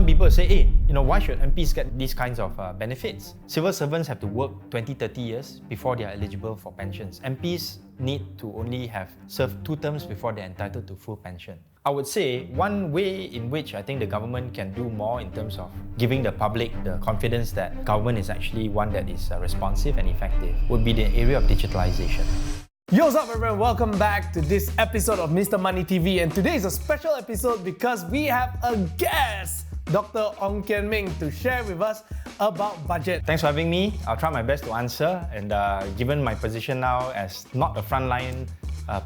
Some people say, hey, why should MPs get these kinds of benefits? Civil servants have to work 20, 30 years before they are eligible for pensions. MPs need to only have served 2 terms before they're entitled to full pension. I would say one way in which I think the government can do more in terms of giving the public the confidence that government is actually one that is responsive and effective would be the area of digitalization. Yo, what's up everyone? Welcome back to this episode of Mr. Money TV, and today is a special episode because we have a guest, Dr. Ong Kian Ming, to share with us about budget. Thanks for having me. I'll try my best to answer, and given my position now as not a frontline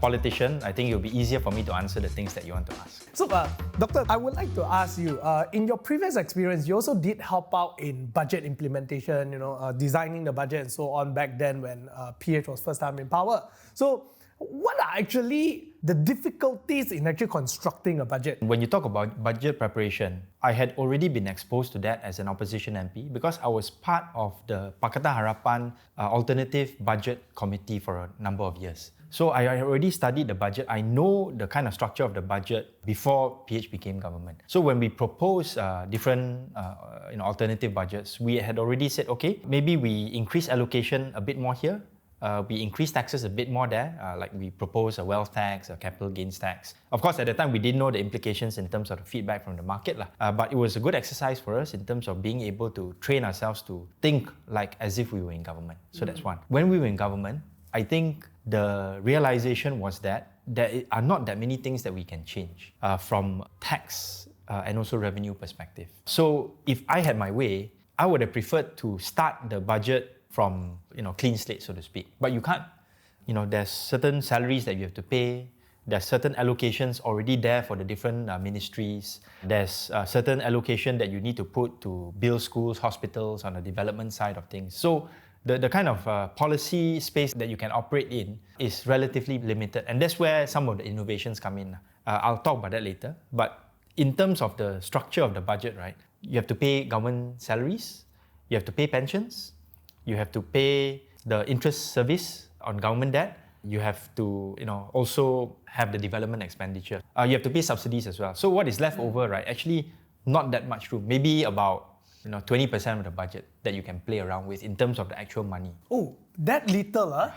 politician, I think it'll be easier for me to answer the things that you want to ask. So, Doctor, I would like to ask you, in your previous experience, you also did help out in budget implementation, designing the budget and so on back then when PH was first time in power. So, what are actually the difficulties in actually constructing a budget? When you talk about budget preparation, I had already been exposed to that as an opposition MP because I was part of the Pakatan Harapan Alternative Budget Committee for a number of years. So I already studied the budget. I know the kind of structure of the budget before PH became government. So when we proposed different alternative budgets, we had already said, okay, maybe we increase allocation a bit more here. We increase taxes a bit more there, like we proposed a wealth tax, a capital gains tax. Of course, at the time, we didn't know the implications in terms of the feedback from the market. But it was a good exercise for us in terms of being able to train ourselves to think like as if we were in government. So that's one. When we were in government, I think the realization was that there are not that many things that we can change from tax and also revenue perspective. So if I had my way, I would have preferred to start the budget from clean slate, so to speak. But you can't. There's certain salaries that you have to pay. There's certain allocations already there for the different ministries. There's certain allocation that you need to put to build schools, hospitals on the development side of things. So the kind of policy space that you can operate in is relatively limited. And that's where some of the innovations come in. I'll talk about that later. But in terms of the structure of the budget, right, you have to pay government salaries, you have to pay pensions, you have to pay the interest service on government debt. You have to, also have the development expenditure. You have to pay subsidies as well. So what is left over, right? Actually, not that much room. Maybe about 20% of the budget that you can play around with in terms of the actual money. Oh, that little, huh?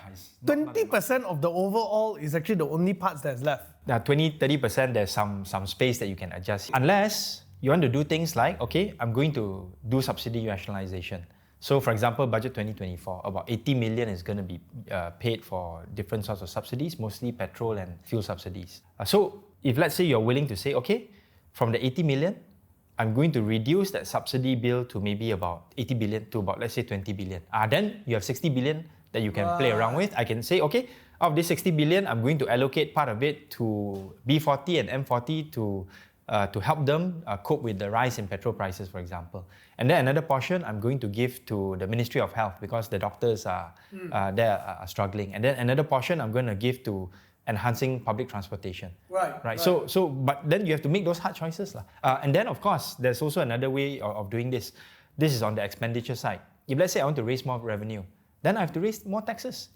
20% of the overall is actually the only parts that's left. 20-30%, there's some space that you can adjust. Unless you want to do things like, okay, I'm going to do subsidy rationalization. So, for example, budget 2024, about 80 million is going to be paid for different sorts of subsidies, mostly petrol and fuel subsidies. So, if let's say you're willing to say, okay, from the 80 million, I'm going to reduce that subsidy bill to maybe about 80 billion to about, let's say, 20 billion. Then you have 60 billion that you can play around with. I can say, okay, out of this 60 billion, I'm going to allocate part of it to B40 and M40 to help them cope with the rise in petrol prices, for example. And then another portion I'm going to give to the Ministry of Health because the doctors are struggling. And then another portion I'm going to give to enhancing public transportation. Right. So, but then you have to make those hard choices. And then, of course, there's also another way of doing this. This is on the expenditure side. If let's say I want to raise more revenue, then I have to raise more taxes.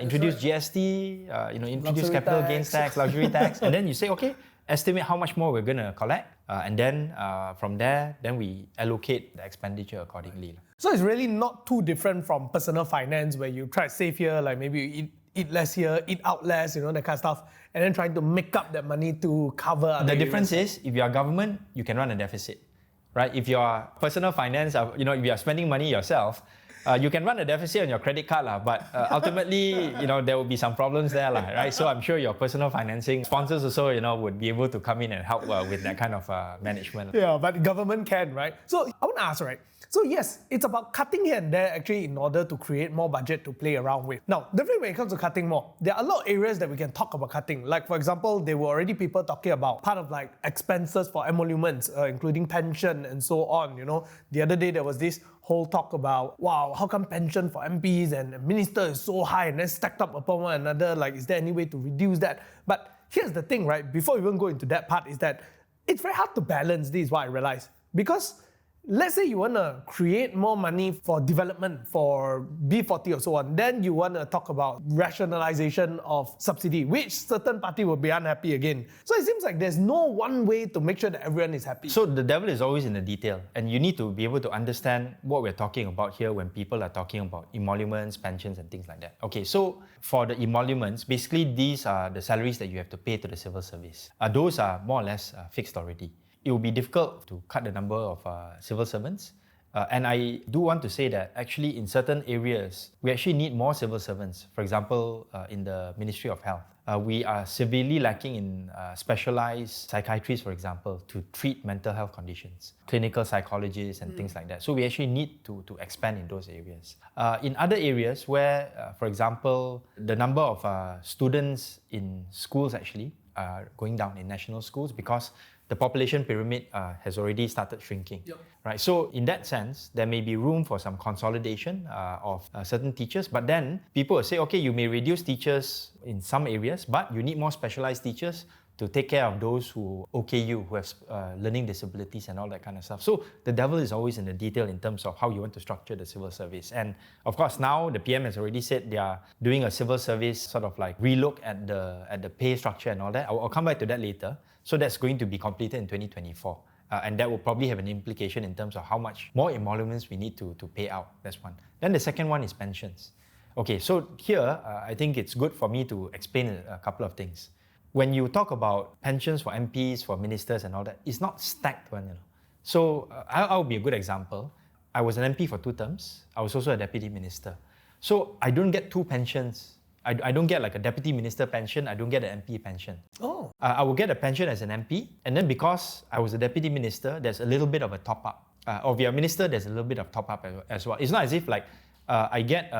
Introduce GST, introduce luxury capital tax. gains tax, luxury tax, and then you say, okay, estimate how much more we're going to collect, and then from there, then we allocate the expenditure accordingly. So it's really not too different from personal finance where you try to save here, like maybe you eat less here, eat out less, that kind of stuff, and then trying to make up that money to cover other The areas. difference is, if you are government, you can run a deficit, right? If you are personal finance, if you are spending money yourself, you can run a deficit on your credit card, but ultimately, there will be some problems there, right? So I'm sure your personal financing sponsors also, would be able to come in and help with that kind of management. Yeah, but government can, right? So I want to ask, right? So yes, it's about cutting here and there actually in order to create more budget to play around with. Now, definitely when it comes to cutting more, there are a lot of areas that we can talk about cutting. Like for example, there were already people talking about part of like expenses for emoluments, including pension and so on. The other day there was this whole talk about, wow, how come pension for MPs and ministers is so high and then stacked up upon one another? Like, is there any way to reduce that? But here's the thing, right? Before we even go into that part, is that it's very hard to balance. This is what I realized. Because let's say you want to create more money for development, for B40 or so on, then you want to talk about rationalization of subsidy, which certain party will be unhappy again. So it seems like there's no one way to make sure that everyone is happy. So the devil is always in the detail, and you need to be able to understand what we're talking about here when people are talking about emoluments, pensions and things like that. Okay, so for the emoluments, basically these are the salaries that you have to pay to the civil service. Those are more or less fixed already. It will be difficult to cut the number of civil servants. And I do want to say that actually in certain areas, we actually need more civil servants. For example, in the Ministry of Health, we are severely lacking in specialized psychiatrists, for example, to treat mental health conditions, clinical psychologists and things like that. So we actually need to expand in those areas. In other areas where, for example, the number of students in schools actually are going down in national schools because the population pyramid has already started shrinking, right? So in that sense, there may be room for some consolidation of certain teachers, but then people will say, okay, you may reduce teachers in some areas, but you need more specialized teachers to take care of those who OKU, who have learning disabilities and all that kind of stuff. So the devil is always in the detail in terms of how you want to structure the civil service. And of course, now the PM has already said they are doing a civil service sort of like relook at the pay structure and all that. I'll come back to that later. So that's going to be completed in 2024. And that will probably have an implication in terms of how much more emoluments we need to pay out. That's one. Then the second one is pensions. Okay, so here, I think it's good for me to explain a couple of things. When you talk about pensions for MPs, for ministers and all that, it's not stacked one, you know. So I'll be a good example. I was an MP for 2 terms. I was also a deputy minister. So I don't get 2 pensions. I don't get like a deputy minister pension. I don't get an MP pension. Oh. I will get a pension as an MP, and then because I was a deputy minister, there's a little bit of a top up. Or if you're a minister, there's a little bit of top up as well. It's not as if like I get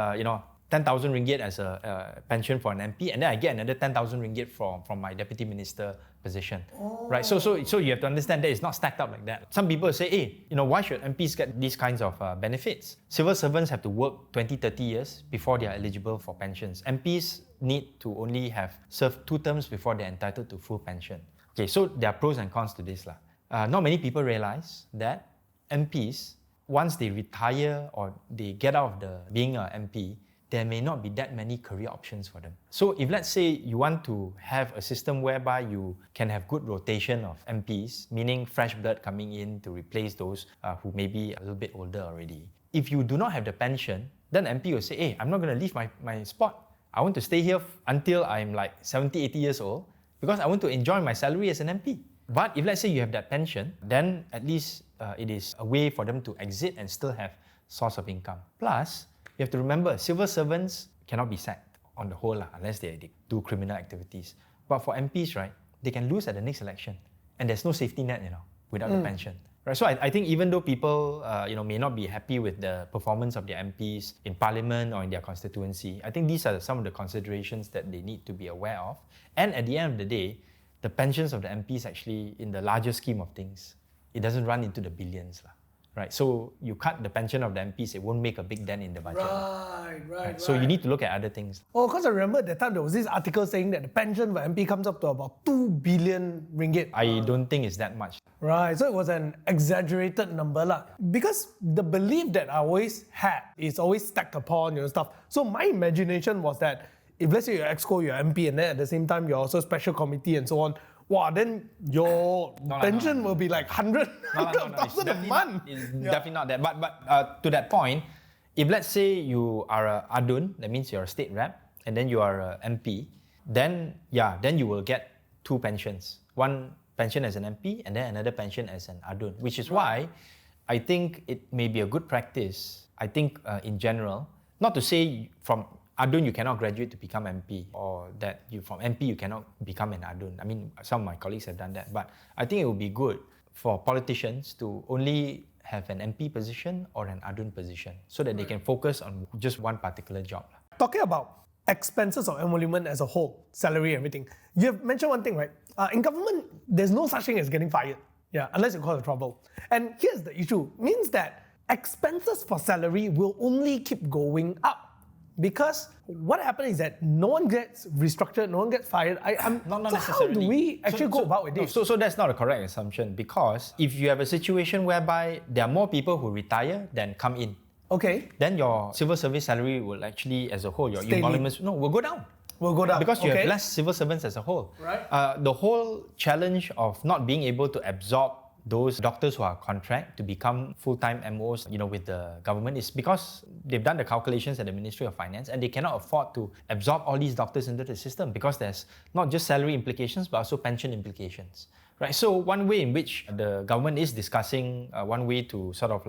10,000 ringgit as a pension for an MP, and then I get another 10,000 ringgit from my deputy minister position, right? So you have to understand that it's not stacked up like that. Some people say, hey, why should MPs get these kinds of benefits? Civil servants have to work 20, 30 years before they are eligible for pensions. MPs need to only have served 2 terms before they're entitled to full pension. Okay, so there are pros and cons to this. Not many people realize that MPs, once they retire or they get out of being an MP, there may not be that many career options for them. So if let's say you want to have a system whereby you can have good rotation of MPs, meaning fresh blood coming in to replace those who may be a little bit older already. If you do not have the pension, then MP will say, hey, I'm not going to leave my spot. I want to stay here until I'm like 70, 80 years old because I want to enjoy my salary as an MP. But if let's say you have that pension, then at least it is a way for them to exit and still have source of income. Plus, you have to remember, civil servants cannot be sacked on the whole unless they do criminal activities. But for MPs, right, they can lose at the next election. And there's no safety net, without the pension. Right? So I think even though people may not be happy with the performance of their MPs in parliament or in their constituency, I think these are some of the considerations that they need to be aware of. And at the end of the day, the pensions of the MPs actually, in the larger scheme of things, it doesn't run into the billions. Right, so you cut the pension of the MPs, it won't make a big dent in the budget. Right. So you need to look at other things. Oh, because I remember that time there was this article saying that the pension for MP comes up to about 2 billion ringgit. I don't think it's that much. Right, so it was an exaggerated number. Because the belief that I always had is always stacked upon stuff. So my imagination was that if let's say you're EXCO, you're MP, and then at the same time you're also special committee and so on, wow, then your pension will be like 100,000 a month. It's definitely not that. But to that point, if let's say you are a ADUN, that means you're a state rep, and then you are a MP, then you will get 2 pensions. One pension as an MP, and then another pension as an ADUN, which is why I think it may be a good practice, I think in general, not to say from ADUN you cannot graduate to become MP, or that from MP you cannot become an ADUN. I mean, some of my colleagues have done that, but I think it would be good for politicians to only have an MP position or an ADUN position so that they can focus on just one particular job. Talking about expenses of emolument as a whole, salary, everything, you have mentioned one thing, right? In government, there's no such thing as getting fired, unless you cause trouble. And here's the issue, means that expenses for salary will only keep going up. because what happened is that no one gets restructured, no one gets fired. Not so necessarily. how do we actually go about with this? So that's not a correct assumption, because if you have a situation whereby there are more people who retire than come in, Okay. then your civil service salary will actually, as a whole, your Stay emoluments will go down. We'll go down. Because you okay. have less civil servants as a whole. Right. The whole challenge of not being able to absorb those doctors who are contract to become full-time MOs, with the government is because they've done the calculations at the Ministry of Finance and they cannot afford to absorb all these doctors into the system, because there's not just salary implications but also pension implications. Right, so one way in which the government is discussing, one way to sort of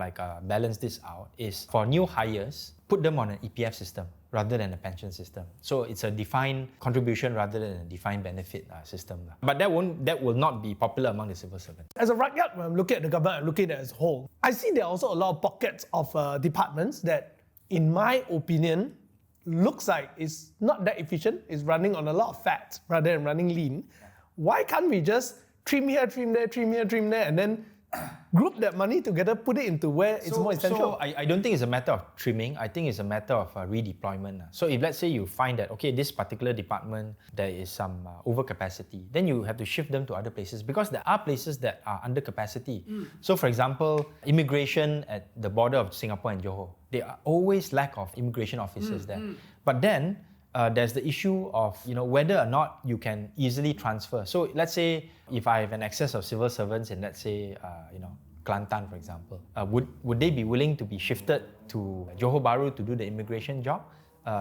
balance this out is for new hires, put them on an EPF system rather than a pension system. So it's a defined contribution rather than a defined benefit system. But that will not be popular among the civil servants. As a rakyat, when I'm looking at the government, I'm looking at it as a whole. I see there are also a lot of pockets of departments that, in my opinion, looks like it's not that efficient. It's running on a lot of fat rather than running lean. Why can't we just trim here, trim there, trim here, trim there, and then group that money together, put it into where it's more essential? So I don't think it's a matter of trimming. I think it's a matter of redeployment. So if let's say you find that, okay, this particular department, there is some overcapacity, then you have to shift them to other places, because there are places that are under capacity. So for example, immigration at the border of Singapore and Johor, there are always lack of immigration officers there. But then there's the issue of whether or not you can easily transfer. So let's say if I have an excess of civil servants in, let's say, Kelantan, for example, would they be willing to be shifted to Johor Bahru to do the immigration job?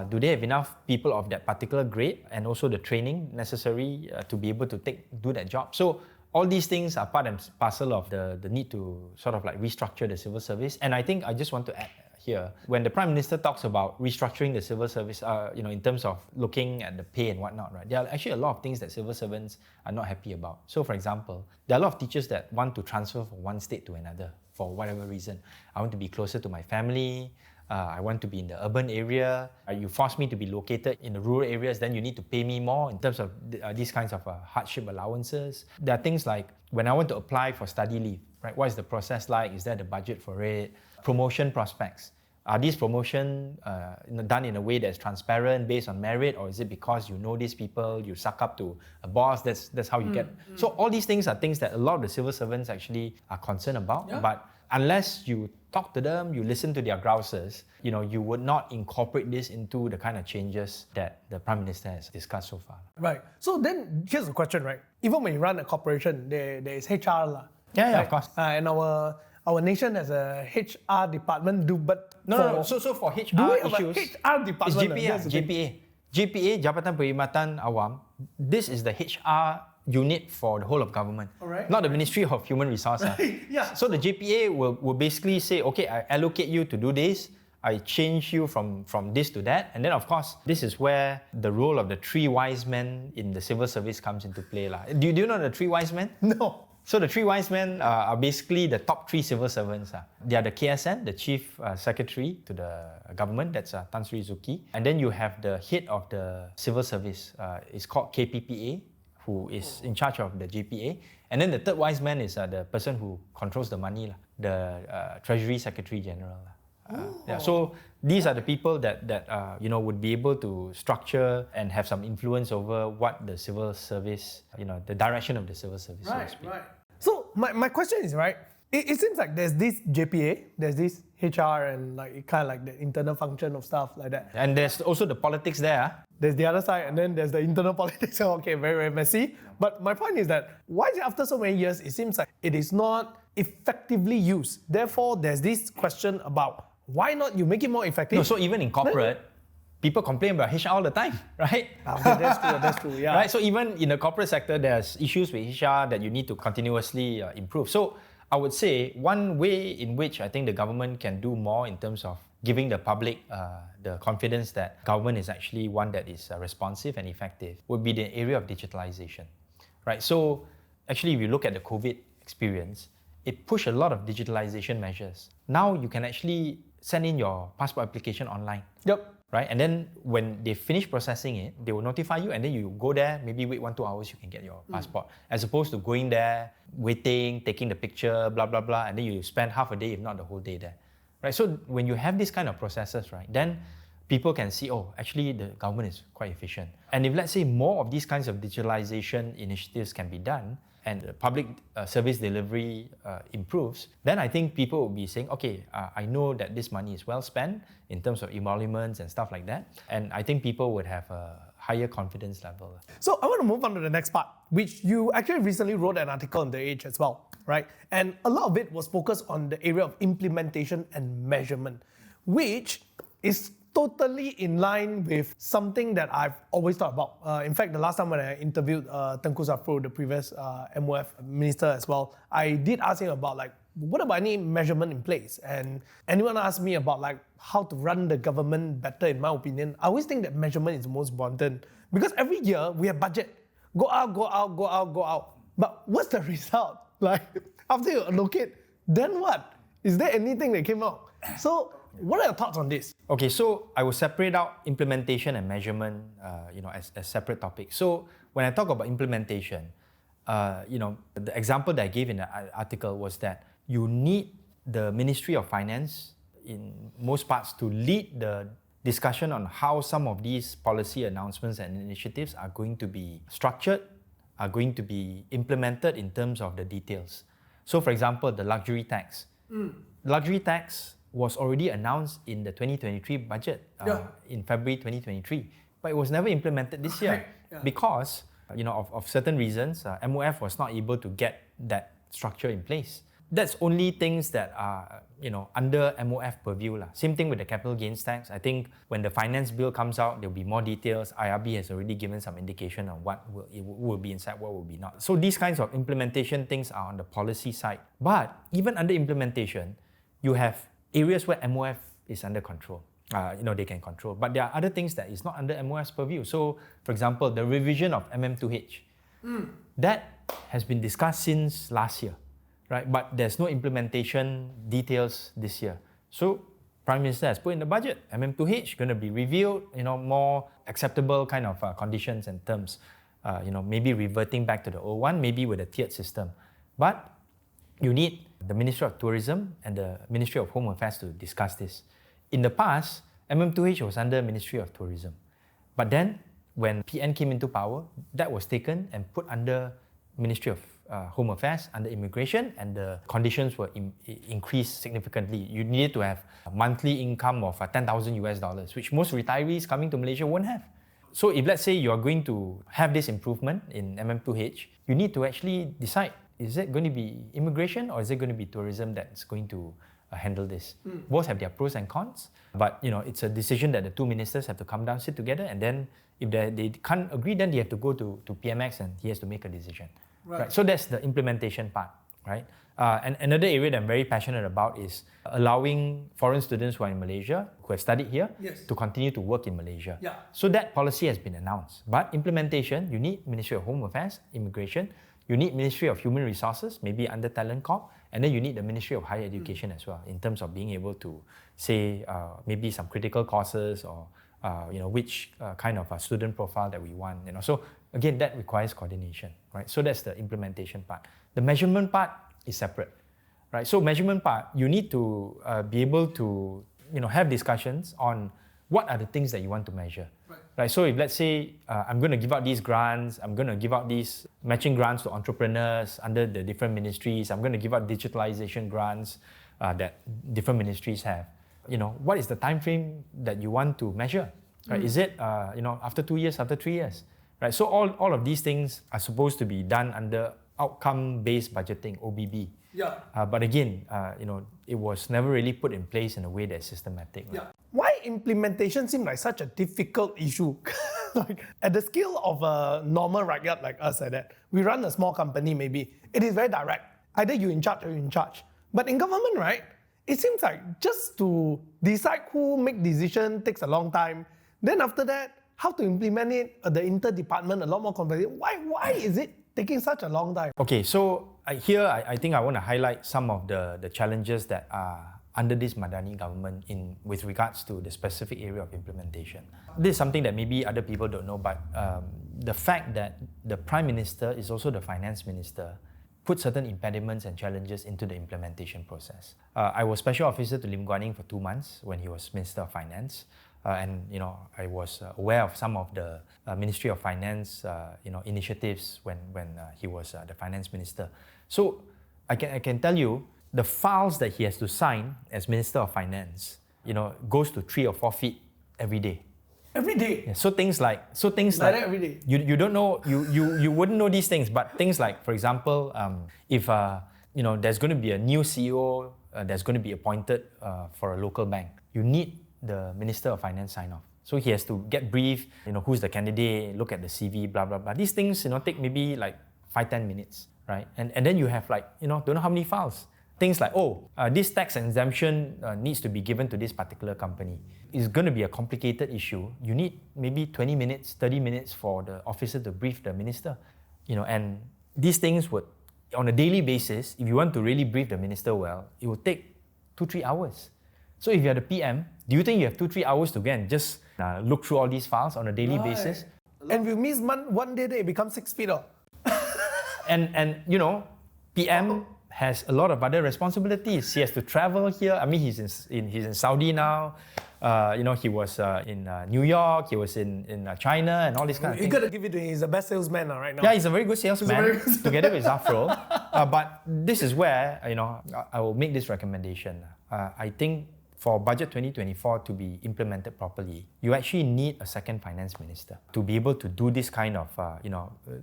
Do they have enough people of that particular grade and also the training necessary to be able to do that job? So all these things are part and parcel of the need to sort of restructure the civil service. And I think I just want to add here, when the Prime Minister talks about restructuring the civil service, in terms of looking at the pay and whatnot, right? There are actually a lot of things that civil servants are not happy about. So for example, there are a lot of teachers that want to transfer from one state to another for whatever reason. I want to be closer to my family. I want to be in the urban area. You force me to be located in the rural areas, then you need to pay me more in terms of these kinds of hardship allowances. There are things like when I want to apply for study leave, right? What is the process like? Is there the budget for it? Promotion prospects. Are these promotions done in a way that's transparent, based on merit, or is it because you know these people, you suck up to a boss, that's how you get? So all these things are things that a lot of the civil servants actually are concerned about. Yeah. But unless you talk to them, you listen to their grouses, you would not incorporate this into the kind of changes that the Prime Minister has discussed so far. Right. So then here's the question, right? Even when you run a corporation, there is HR. Yeah, right? Of course. And our nation has a HR department. No. So for HR do we have issues, a HR department? it's JPA, Jabatan Perkhidmatan Awam. This is the HR unit for the whole of government, right. Not the Ministry of Human Resources. Right. Yeah. So the JPA will basically say, okay, I allocate you to do this, I change you from this to that, and then of course, this is where the role of the three wise men in the civil service comes into play. Do you know the three wise men? No. So the three wise men are basically the top three civil servants. They are the KSN, the Chief Secretary to the government, that's Tan Sri Zuki. And then you have the head of the civil service, it's called KPPA, who is in charge of the JPA. And then the third wise man is the person who controls the money, the Treasury Secretary General. So these are the people that would be able to structure and have some influence over what the civil service, the direction of the civil service. Right, right. So my question is, right, it seems like there's this JPA, there's this HR and kind of like the internal function of stuff like that. And there's also the politics there. There's the other side, and then there's the internal politics. Okay, very, very messy. But my point is that why is it after so many years, it seems like it is not effectively used? Therefore, there's this question about why not you make it more effective? No, so even in corporate, people complain about HR all the time, right? Okay, that's true, yeah. Right, so even in the corporate sector, there's issues with HR that you need to continuously improve. So I would say one way in which I think the government can do more in terms of giving the public the confidence that government is actually one that is responsive and effective would be the area of digitalization, right? So actually, if you look at the COVID experience, it pushed a lot of digitalization measures. Now you can actually send in your passport application online. Yep. Right? And then when they finish processing it, they will notify you, and then you go there, maybe wait 1-2 hours, you can get your passport. As opposed to going there, waiting, taking the picture, blah, blah, blah, and then you spend half a day, if not the whole day there. Right? So when you have these kind of processes, right, then people can see, oh, actually the government is quite efficient. And if let's say more of these kinds of digitalization initiatives can be done and the public service delivery improves, then I think people will be saying, okay, I know that this money is well spent in terms of emoluments and stuff like that. And I think people would have a higher confidence level. So I want to move on to the next part, which you actually recently wrote an article on The Age as well, right? And a lot of it was focused on the area of implementation and measurement, which is totally in line with something that I've always thought about. In fact, the last time when I interviewed Tengku Zafrul, the previous MOF minister as well, I did ask him about what about any measurement in place? And anyone asked me about how to run the government better, in my opinion, I always think that measurement is the most important because every year we have budget. Go out, go out, go out, go out. But what's the result? After you allocate, then what? Is there anything that came out? So what are your thoughts on this? Okay, so I will separate out implementation and measurement, as separate topics. So when I talk about implementation, the example that I gave in the article was that you need the Ministry of Finance in most parts to lead the discussion on how some of these policy announcements and initiatives are going to be structured, are going to be implemented in terms of the details. So for example, the luxury tax. Luxury tax was already announced in the 2023 budget in February 2023, but it was never implemented this year because of certain reasons, MOF was not able to get that structure in place. That's only things that are under MOF purview. Same thing with the capital gains tax. I think when the finance bill comes out, there'll be more details. IRB has already given some indication on what will be inside, what will be not. So these kinds of implementation things are on the policy side. But even under implementation, you have areas where MOF is under control. They can control. But there are other things that is not under MOF's purview. So, for example, the revision of MM2H. That has been discussed since last year, right? But there's no implementation details this year. So, Prime Minister has put in the budget, MM2H going to be reviewed, more acceptable kind of conditions and terms. Maybe reverting back to the old one, maybe with a tiered system. But you need the Ministry of Tourism and the Ministry of Home Affairs to discuss this. In the past, MM2H was under Ministry of Tourism. But then, when PN came into power, that was taken and put under Ministry of Home Affairs, under Immigration, and the conditions were increased significantly. You needed to have a monthly income of $10,000, which most retirees coming to Malaysia won't have. So if let's say you are going to have this improvement in MM2H, you need to actually decide, is it going to be immigration or is it going to be tourism that's going to handle this? Both have their pros and cons, but it's a decision that the two ministers have to come down, sit together, and then if they can't agree, then they have to go to PMX and he has to make a decision. Right. So that's the implementation part, right? And another area that I'm very passionate about is allowing foreign students who are in Malaysia, who have studied here, to continue to work in Malaysia. So that policy has been announced. But implementation, you need Ministry of Home Affairs, Immigration, you need Ministry of Human Resources, maybe under Talent Corp, and then you need the Ministry of Higher Education as well, in terms of being able to say maybe some critical courses or which kind of a student profile that we want. So again, that requires coordination, right? So that's the implementation part. The measurement part is separate, right? So measurement part, you need to be able to have discussions on what are the things that you want to measure. Right, so if let's say I'm going to give out these grants, I'm going to give out these matching grants to entrepreneurs under the different ministries, I'm going to give out digitalization grants that different ministries have. What is the time frame that you want to measure? Right? Is it after 2 years, after 3 years? Right, so all of these things are supposed to be done under outcome-based budgeting, OBB. But again, it was never really put in place in a way that's systematic. Right? Why implementation seems like such a difficult issue? At the scale of a normal rakyat like us, we run a small company maybe, it is very direct. Either you're in charge or you're in charge. But in government, right, it seems like just to decide who make decision takes a long time. Then after that, how to implement it, the inter-department, a lot more complicated. Why is it taking such a long time? Okay, so here I think I want to highlight some of the challenges that are under this Madani government with regards to the specific area of implementation. This is something that maybe other people don't know, but the fact that the Prime Minister is also the Finance Minister put certain impediments and challenges into the implementation process. I was Special Officer to Lim Guan Eng for 2 months when he was Minister of Finance. and I was aware of some of the Ministry of Finance initiatives when he was the finance minister. So I can tell you the files that he has to sign as Minister of Finance, goes to 3 or 4 feet every day. Every day. Yeah, so things like every day. You don't know, you wouldn't know these things, but things like, for example, if there's going to be a new CEO that's going to be appointed for a local bank, you need the Minister of Finance sign off. So he has to get briefed, who's the candidate, look at the CV, blah blah blah. These things take maybe like 5-10 minutes, right? And then you have don't know how many files. Things like, this tax exemption needs to be given to this particular company. It's going to be a complicated issue. You need maybe 20 minutes, 30 minutes for the officer to brief the minister. And these things would, on a daily basis, if you want to really brief the minister well, it would take 2-3 hours. So if you're the PM, do you think you have 2-3 hours to go and just look through all these files on a daily basis? And if you miss one day, then it becomes 6 feet off. and PM has a lot of other responsibilities. He has to travel here. I mean, he's in Saudi now. He was in New York. He was in China and all this kind of things. You gotta give it to him. He's the best salesman right now. Yeah, he's a very good salesman together with Zafro. But this is where I will make this recommendation. I think for budget 2024 to be implemented properly, you actually need a second finance minister to be able to do this kind of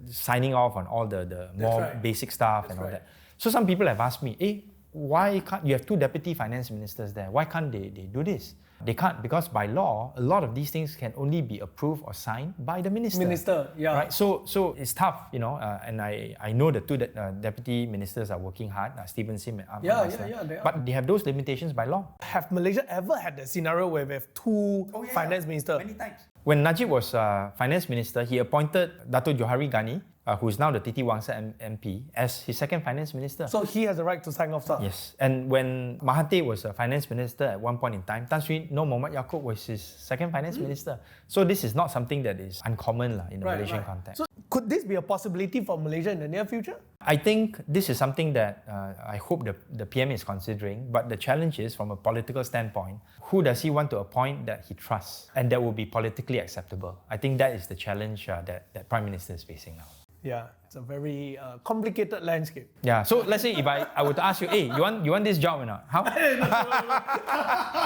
signing off on all the more basic stuff and all that. So some people have asked me, why can't you have 2 deputy finance ministers there? Why can't they do this? They can't, because by law, a lot of these things can only be approved or signed by the minister. Right? So it's tough, and I know the 2 deputy ministers are working hard, Stephen Sim and they are. But they have those limitations by law. Have Malaysia ever had a scenario where we have 2 finance ministers? Many times. When Najib was finance minister, he appointed Dato' Johari Ghani, who is now the Titi Wangsa MP, as his second finance minister. So he has the right to sign off stuff? Yes. And when Mahathir was a finance minister at one point in time, Tan Sri Muhammad Yaakob was his second finance minister. So this is not something that is uncommon in the Malaysian context. So could this be a possibility for Malaysia in the near future? I think this is something that I hope the PM is considering, but the challenge is, from a political standpoint, who does he want to appoint that he trusts and that will be politically acceptable? I think that is the challenge that Prime Minister is facing now. Yeah, it's a very complicated landscape. Yeah, so let's say if I were to ask you, hey, you want this job or not? How?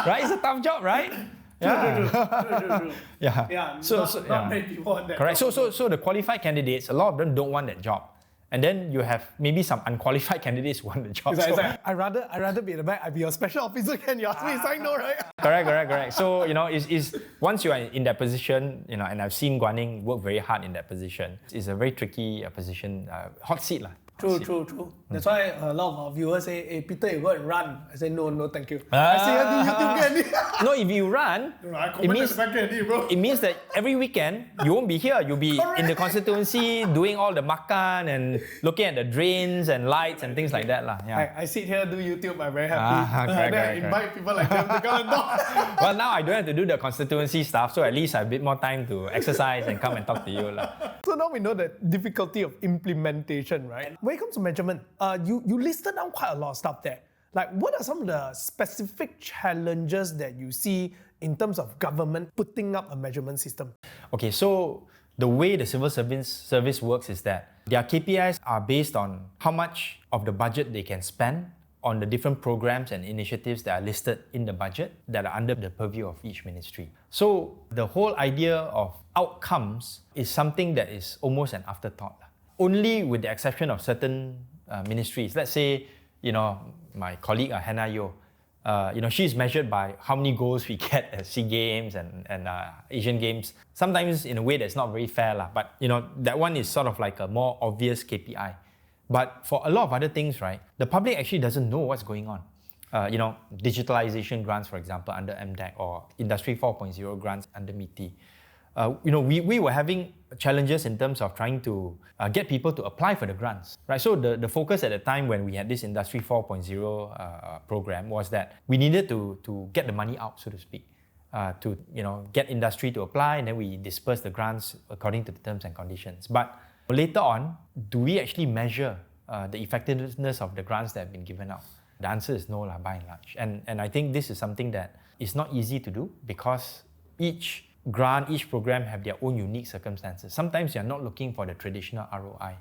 Right? It's a tough job, right? True. Yeah. So not many people want that. Correct. So the qualified candidates, a lot of them don't want that job. And then you have maybe some unqualified candidates who want the job. I'd rather be in the back. I'd be your special officer. Can you ask me to sign no, right? Correct. So is once you are in that position, and I've seen Guan Ning work very hard in that position. It's a very tricky position, hot seat lah. True. That's why a lot of our viewers say, hey, Peter, you go and run. I say, no, thank you. I say, I do YouTube candy. No, if you run, it means that every weekend, you won't be here. You'll be in the constituency doing all the makan and looking at the drains and lights and things like that. Yeah. I sit here, do YouTube, I'm very happy. Then I invite people like them to come and talk. Well, now I don't have to do the constituency stuff, so at least I have a bit more time to exercise and come and talk to you. So now we know the difficulty of implementation, right? When it comes to measurement, you listed down quite a lot of stuff there. Like, what are some of the specific challenges that you see in terms of government putting up a measurement system? Okay, so the way the civil service works is that their KPIs are based on how much of the budget they can spend on the different programs and initiatives that are listed in the budget that are under the purview of each ministry. So the whole idea of outcomes is something that is almost an afterthought. Only with the exception of certain ministries. Let's say, my colleague Hannah Yeoh, she's measured by how many goals we get at SEA Games and Asian Games. Sometimes in a way that's not very fair, but that one is sort of like a more obvious KPI. But for a lot of other things, right, the public actually doesn't know what's going on. Digitalization grants, for example, under MDEC, or Industry 4.0 grants under MITI. We were having challenges in terms of trying to get people to apply for the grants, right? So the focus at the time when we had this Industry 4.0 program was that we needed to get the money out, so to speak, to get industry to apply, and then we disperse the grants according to the terms and conditions. But later on, do we actually measure the effectiveness of the grants that have been given out? The answer is no, by and large. And I think this is something that is not easy to do because each grant, each program have their own unique circumstances. Sometimes you're not looking for the traditional ROI,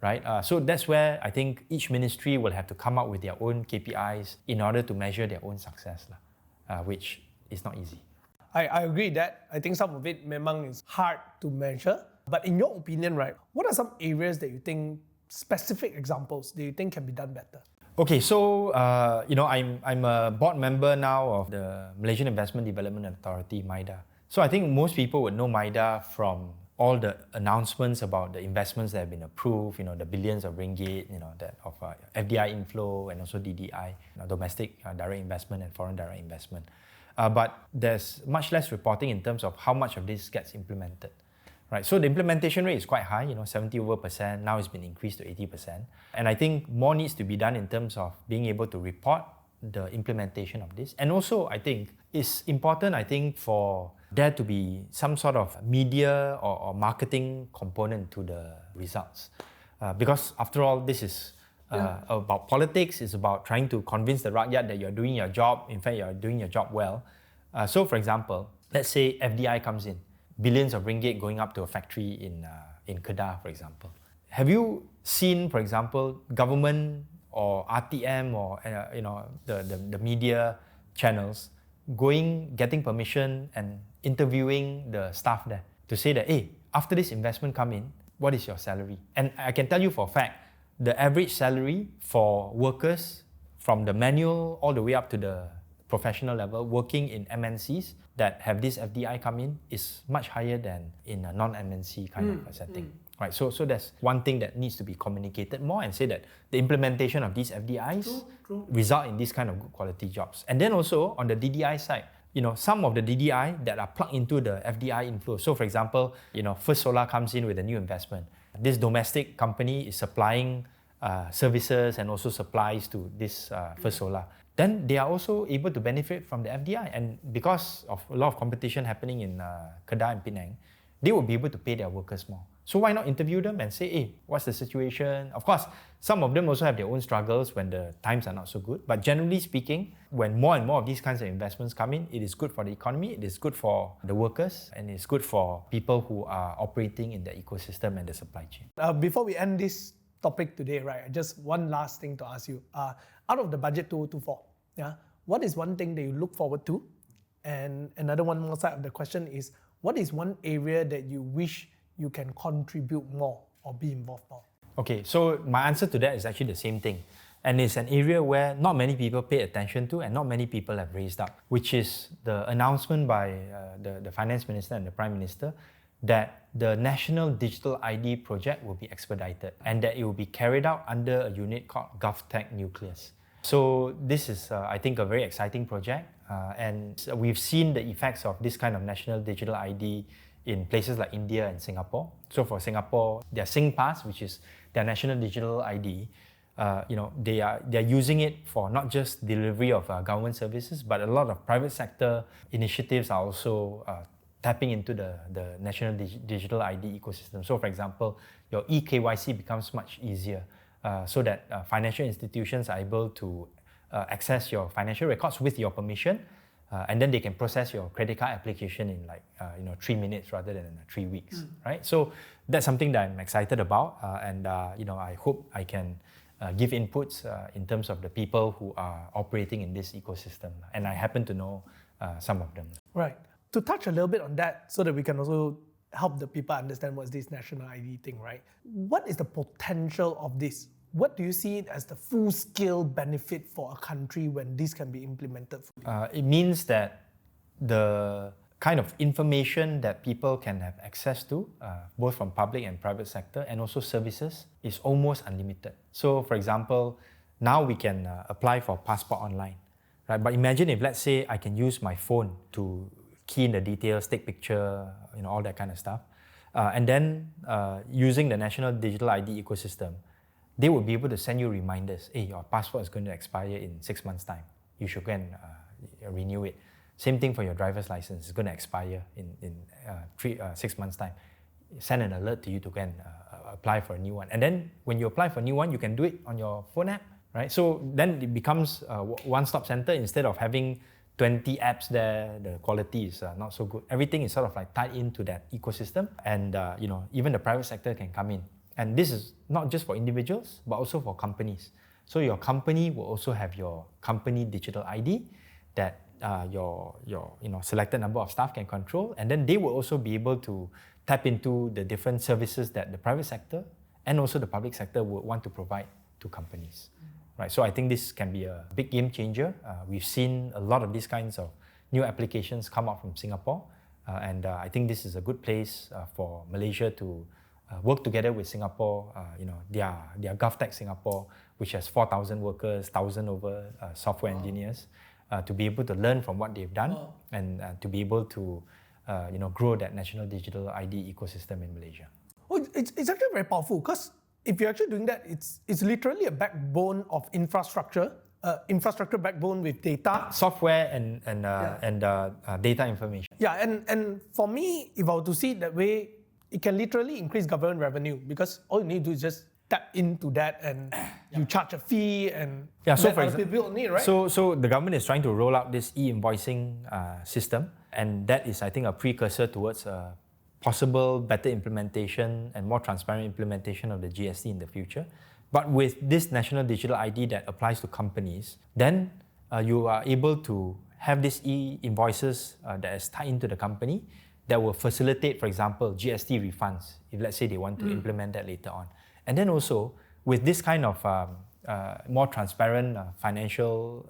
right? So that's where I think each ministry will have to come up with their own KPIs in order to measure their own success, which is not easy. I agree that I think some of it memang is hard to measure. But in your opinion, right, what are some areas that you think, specific examples that you think can be done better? Okay, so I'm a board member now of the Malaysian Investment Development Authority, MIDA. So I think most people would know MIDA from all the announcements about the investments that have been approved, the billions of ringgit, that of FDI inflow and also DDI, domestic direct investment and foreign direct investment. But there's much less reporting in terms of how much of this gets implemented. Right, so the implementation rate is quite high, 70%. Now it's been increased to 80%. And I think more needs to be done in terms of being able to report the implementation of this. And also, I think it's important, for there to be some sort of media or marketing component to the results. Because after all, this is about politics. It's about trying to convince the rakyat that you're doing your job. In fact, you're doing your job well. So for example, let's say FDI comes in. Billions of ringgit going up to a factory in Kedah, for example. Have you seen, for example, government or RTM or the media channels getting permission and interviewing the staff there to say that, hey, after this investment come in, what is your salary? And I can tell you for a fact, the average salary for workers from the manual all the way up to the professional level working in MNCs that have this FDI come in is much higher than in a non-MNC kind of a setting. Right, so that's one thing that needs to be communicated more and say that the implementation of these FDIs result in these kind of good quality jobs. And then also on the DDI side, some of the DDI that are plugged into the FDI inflow. So for example, First Solar comes in with a new investment. This domestic company is supplying services and also supplies to this First Solar. Then they are also able to benefit from the FDI. And because of a lot of competition happening in Kedah and Penang, they will be able to pay their workers more. So why not interview them and say, hey, what's the situation? Of course, some of them also have their own struggles when the times are not so good. But generally speaking, when more and more of these kinds of investments come in, it is good for the economy, it is good for the workers, and it's good for people who are operating in the ecosystem and the supply chain. Before we end this topic today, right, just one last thing to ask you. Out of the budget 2024, what is one thing that you look forward to? And another one more side of the question is, what is one area that you wish you can contribute more or be involved more? Okay, so my answer to that is actually the same thing. And it's an area where not many people pay attention to and not many people have raised up, which is the announcement by the Finance Minister and the Prime Minister that the National Digital ID project will be expedited and that it will be carried out under a unit called GovTech Nucleus. So this is, I think, a very exciting project and we've seen the effects of this kind of National Digital ID in places like India and Singapore. So for Singapore, their SingPass, which is their National Digital ID, they're using it for not just delivery of government services, but a lot of private sector initiatives are also tapping into the National Digital ID ecosystem. So for example, your eKYC becomes much easier so that financial institutions are able to access your financial records with your permission, and then they can process your credit card application in 3 minutes rather than 3 weeks, right? So that's something that I'm excited about, and I hope I can give inputs in terms of the people who are operating in this ecosystem, and I happen to know some of them. Right. To touch a little bit on that, so that we can also help the people understand what's this national ID thing, right? What is the potential of this? What do you see it as the full-scale benefit for a country when this can be implemented? It means that the kind of information that people can have access to, both from public and private sector, and also services, is almost unlimited. So, for example, now we can apply for passport online, right? But imagine if, let's say, I can use my phone to key in the details, take picture, all that kind of stuff, and then using the National Digital ID ecosystem, they will be able to send you reminders. Hey, your passport is going to expire in 6 months' time. You should go and renew it. Same thing for your driver's license. It's going to expire in 6 months' time. Send an alert to you to go and apply for a new one. And then when you apply for a new one, you can do it on your phone app, right? So then it becomes a one-stop center instead of having 20 apps there, the quality is not so good. Everything is sort of like tied into that ecosystem, and even the private sector can come in. And this is not just for individuals, but also for companies. So your company will also have your company digital ID that your selected number of staff can control, and then they will also be able to tap into the different services that the private sector and also the public sector would want to provide to companies. Right, so I think this can be a big game changer. We've seen a lot of these kinds of new applications come out from Singapore, and I think this is a good place for Malaysia to work together with Singapore. Their GovTech Singapore, which has 4,000 workers, 1,000 over software engineers, to be able to learn from what they've done and to be able to grow that national digital ID ecosystem in Malaysia. Oh, it's actually very powerful because if you're actually doing that, it's literally a backbone of infrastructure backbone with data. Software and data information. Yeah, and for me, if I were to see it that way, it can literally increase government revenue because all you need to do is just tap into that and you charge a fee and so for example, people need, right? So the government is trying to roll out this e-invoicing system, and that is, I think, a precursor towards a possible better implementation and more transparent implementation of the GST in the future. But with this national digital ID that applies to companies, then you are able to have these e-invoices that is tied into the company that will facilitate, for example, GST refunds, if let's say they want to implement that later on. And then also, with this kind of more transparent financial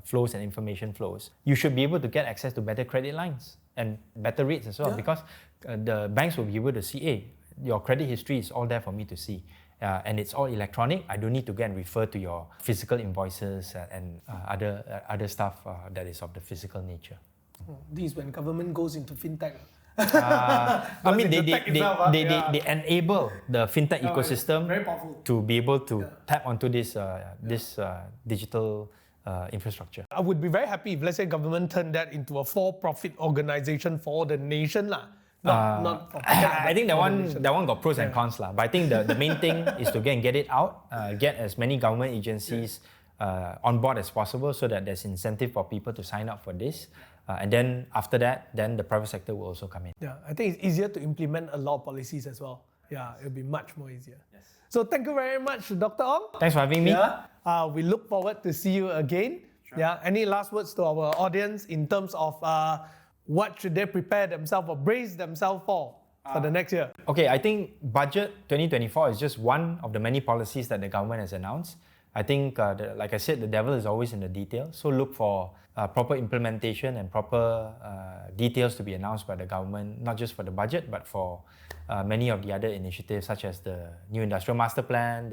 flows and information flows, you should be able to get access to better credit lines and better rates as well, because the banks will be able to see, hey, your credit history is all there for me to see. And it's all electronic. I don't need to go and refer to your physical invoices and other stuff that is of the physical nature. This is when government goes into fintech. I mean, they enable the fintech ecosystem to be able to tap onto this digital infrastructure. I would be very happy if, let's say, government turned that into a for-profit organization for the nation. Not for I think that one got pros and cons. But I think the main thing is to get it out, get as many government agencies on board as possible so that there's incentive for people to sign up for this. And then after that, then the private sector will also come in. Yeah, I think it's easier to implement a lot of policies as well. Yeah, it'll be much more easier. Yes. So thank you very much, Dr. Ong. Thanks for having me. We look forward to see you again. Sure. Yeah. Any last words to our audience in terms of what should they prepare themselves or brace themselves for the next year? Okay, I think Budget 2024 is just one of the many policies that the government has announced. I think, like I said, the devil is always in the details. So look for proper implementation and proper details to be announced by the government, not just for the budget, but for many of the other initiatives, such as the new industrial master plan,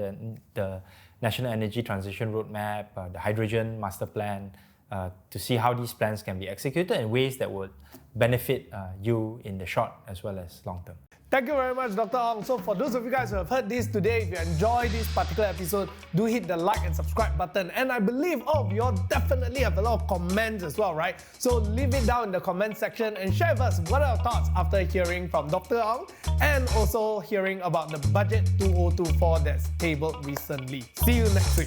the national energy transition roadmap, the hydrogen master plan, to see how these plans can be executed in ways that would benefit you in the short as well as long term. Thank you very much, Dr. Ong. So for those of you guys who have heard this today, if you enjoyed this particular episode, do hit the like and subscribe button. And I believe all of you all definitely have a lot of comments as well, right? So leave it down in the comment section and share with us what are your thoughts after hearing from Dr. Ong and also hearing about the Budget 2024 that's tabled recently. See you next week.